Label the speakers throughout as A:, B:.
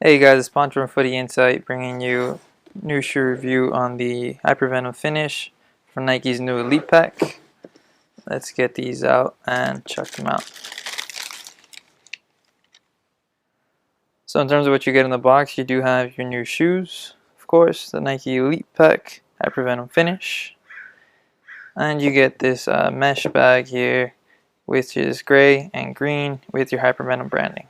A: Hey guys, it's Poncho from Footy Insight bringing you new shoe review on the Hypervenom Phinish from Nike's new Elite Pack. Let's get these out and check them out. So in terms of what you get in the box, you do have your new shoes, of course, the Nike Elite Pack Hypervenom Phinish. And you get this mesh bag here, which is gray and green with your Hypervenom branding.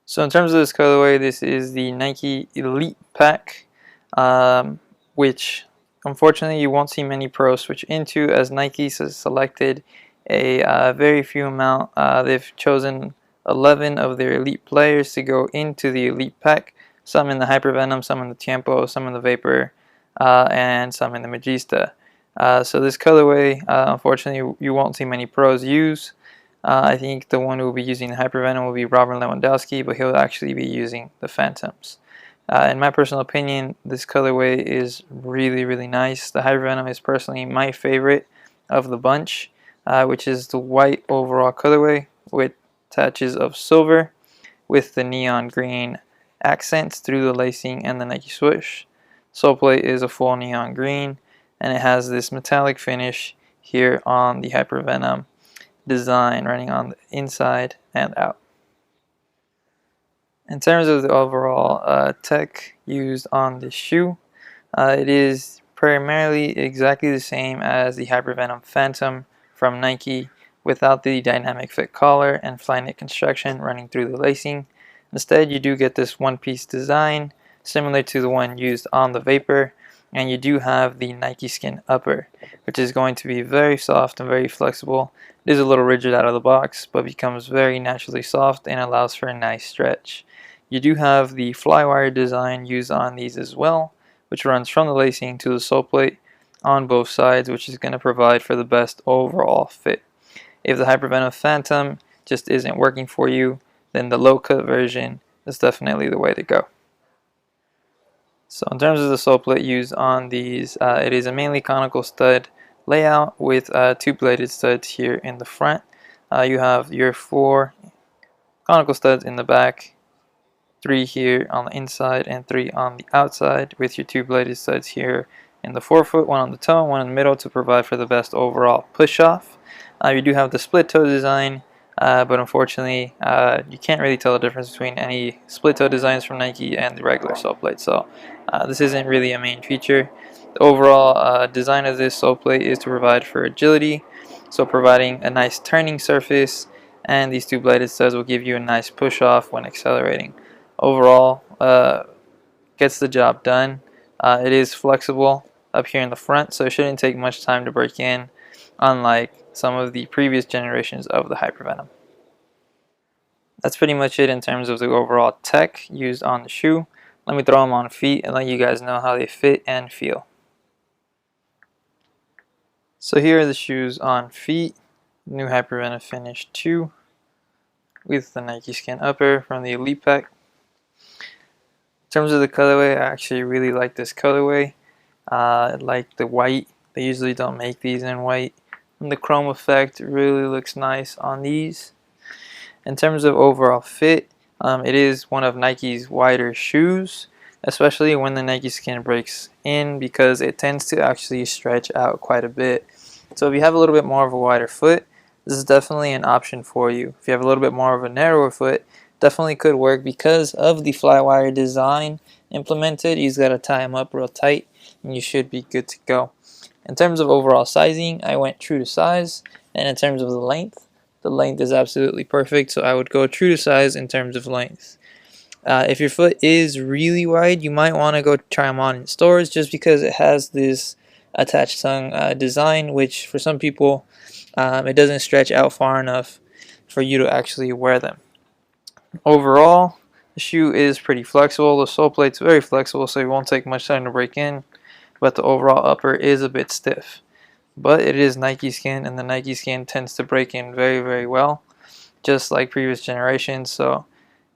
A: So in terms of this colorway, this is the Nike Elite Pack, which unfortunately you won't see many pros switch into, as Nike has selected a very few amount. They've chosen 11 of their elite players to go into the Elite Pack, some in the Hypervenom, some in the Tiempo, some in the Vapor, and some in the Magista. So this colorway, unfortunately, you won't see many pros use. I think the one who will be using the Hypervenom will be Robert Lewandowski, but he'll actually be using the Phantoms. In my personal opinion, this colorway is really nice. The Hypervenom is personally my favorite of the bunch, which is the white overall colorway with touches of silver with the neon green accents through the lacing and the Nike swoosh. Soleplate is a full neon green, and it has this metallic finish here on the Hypervenom design running on the inside and out. In terms of the overall tech used on this shoe, it is primarily exactly the same as the Hypervenom Phantom from Nike without the dynamic fit collar and fly knit construction running through the lacing. Instead, you do get this one-piece design similar to the one used on the Vapor, and you do have the Nike Skin upper, which is going to be very soft and very flexible. It is a little rigid out of the box, but becomes very naturally soft and allows for a nice stretch. You do have the flywire design used on these as well, which runs from the lacing to the sole plate on both sides, which is going to provide for the best overall fit. If the Hypervenom Phantom just isn't working for you, then the low cut version is definitely the way to go. So in terms of the sole plate used on these, it is a mainly conical stud layout with two bladed studs here in the front. You have your 4 conical studs in the back, 3 here on the inside and 3 on the outside, with your 2 bladed studs here in the forefoot, 1 on the toe, 1 in the middle to provide for the best overall push off. You do have the split toe design, but unfortunately you can't really tell the difference between any split toe designs from Nike and the regular sole plate, so this isn't really a main feature. The overall design of this sole plate is to provide for agility, so providing a nice turning surface, and these 2 bladed studs will give you a nice push off when accelerating. Overall, gets the job done. It is flexible up here in the front, so it shouldn't take much time to break in, unlike some of the previous generations of the Hypervenom. That's pretty much it in terms of the overall tech used on the shoe. Let me throw them on feet and let you guys know how they fit and feel. So here are the shoes on feet. New Hypervenom Phinish 2 with the Nike Skin upper from the Elite Pack. In terms of the colorway, I actually really like this colorway. I like the white. They usually don't make these in white. And the chrome effect really looks nice on these. In terms of overall fit, it is one of Nike's wider shoes, especially when the Nike Skin breaks in, because it tends to actually stretch out quite a bit. So if you have a little bit more of a wider foot, this is definitely an option for you. If you have a little bit more of a narrower foot, definitely could work because of the flywire design implemented. You just got to tie them up real tight and you should be good to go. In terms of overall sizing, I went true to size, and in terms of the length is absolutely perfect, so I would go true to size in terms of length. If your foot is really wide, you might want to go try them on in stores, just because it has this attached tongue design, which for some people it doesn't stretch out far enough for you to actually wear them. Overall, the shoe is pretty flexible. The sole plate's very flexible, so it won't take much time to break in, but the overall upper is a bit stiff. But it is Nike Skin, and the Nike Skin tends to break in very well, just like previous generations. So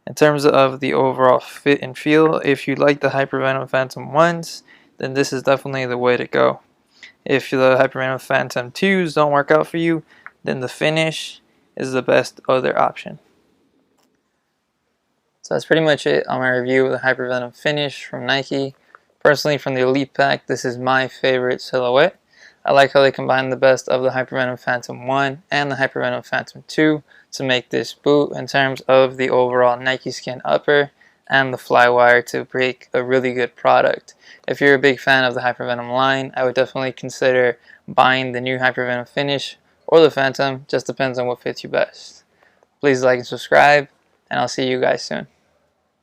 A: in terms of the overall fit and feel, if you like the Hypervenom Phantom 1s, then this is definitely the way to go. If the Hypervenom Phantom 2s don't work out for you, then the Phinish is the best other option. So that's pretty much it on my review of the Hypervenom Phinish from Nike. Personally, from the Elite Pack, this is my favorite silhouette. I like how they combine the best of the Hypervenom Phantom 1 and the Hypervenom Phantom 2 to make this boot in terms of the overall Nike Skin upper and the Flywire to break a really good product. If you're a big fan of the Hypervenom line, I would definitely consider buying the new Hypervenom Phinish or the Phantom. Just depends on what fits you best. Please like and subscribe, and I'll see you guys soon.